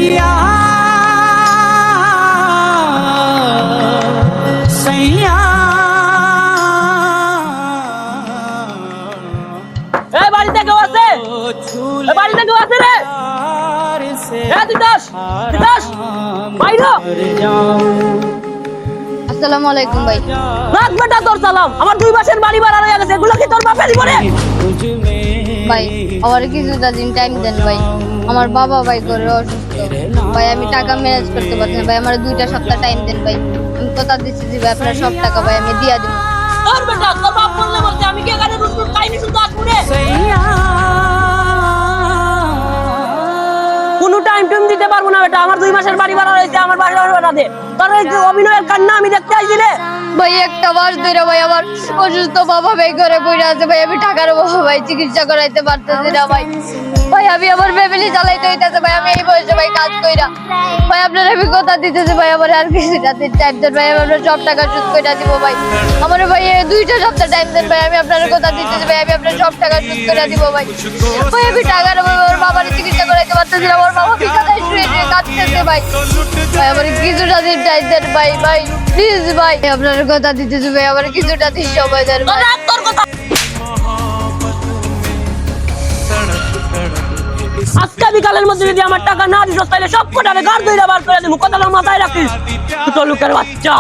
सैया सैया ए বাড়িতে কেউ আছে? এ বাড়িতে কেউ আছে রে? এ তিতাস তিতাস বাইরো। আসসালামু আলাইকুম ভাই। রাত বেটা তোর সালাম। আমার 2 মাসের বাড়ি ভাড়া হয়ে গেছে, এগুলো কি তোর বাপে দিব রে? ভাই আমার কিছুটা দিন টাইম দেন ভাই, আমার বাবা ভাই করে অসুস্থ ভাই, আমি টাকা ম্যানেজ করতে পারছি না ভাই, আমার 2টা সপ্তাহ টাইম দেন ভাই, আমি কথা দিচ্ছি যে ভাই আপনার সব টাকা ভাই আমি দিয়া দিব। তোর বেটা তোর বাপ বললে বলতে আমি কি এখানে রুট রুট খাইনি শুধু আসবো রে? কোনো টাইম টাইম দিতে পারবো না বেটা, আমার 2 মাসের বাড়ি ভাড়া হয়েছে, আমার বাড়ি ভাড়া দে। তোর এই যে অভিনয়ের কান্না আমি দেখতে আইছি রে। ভাই একটা মাস ধরে ভাই আমার অসুস্থ বাবা ভাই ঘরে বইরা আছে ভাই, আমি টাকার অভাবে ভাই চিকিৎসা করাইতে পারতেছি না ভাই, ভাই আমি আমার ফ্যামিলি চালাইতে হইতাছে ভাই, আমি এই বয়সে ভাই কাজ কইরা ভাই আপনার আমি কথা দিতেছি ভাই, আমার আর কিছুটা দিন টাইম দেন ভাই, আমি আপনার সব টাকা শোধ কইরা দিব ভাই, আমার ভাই 2টা সপ্তাহ টাইম দেন ভাই, আমি আপনার কথা দিতেছি ভাই, আমি আপনার সব টাকা শোধ কইরা দিব ভাই, ভাই আমি টাকার অভাবে আমার বাবার চিকিৎসা করাইতে পারতেছি না, আমার বাবা বিকাতায় শুয়ে শুয়ে কাঁদতেছে ভাই, ভাই আমার কিছুটা দিন টাইম দেন ভাই, ভাই প্লিজ ভাই আপনার কথা দিতেছি ভাই, আমার কিছুটা দিন সময় দেন ভাই। তোর কথা আজকে বিকালের মধ্যে যদি আমার টাকা না দিস তাহলে সব কটারে গাড় ধইরা বার করে দেবো, কথাটা মাথায় রাখিস। দুটো লোকের বাচ্চা।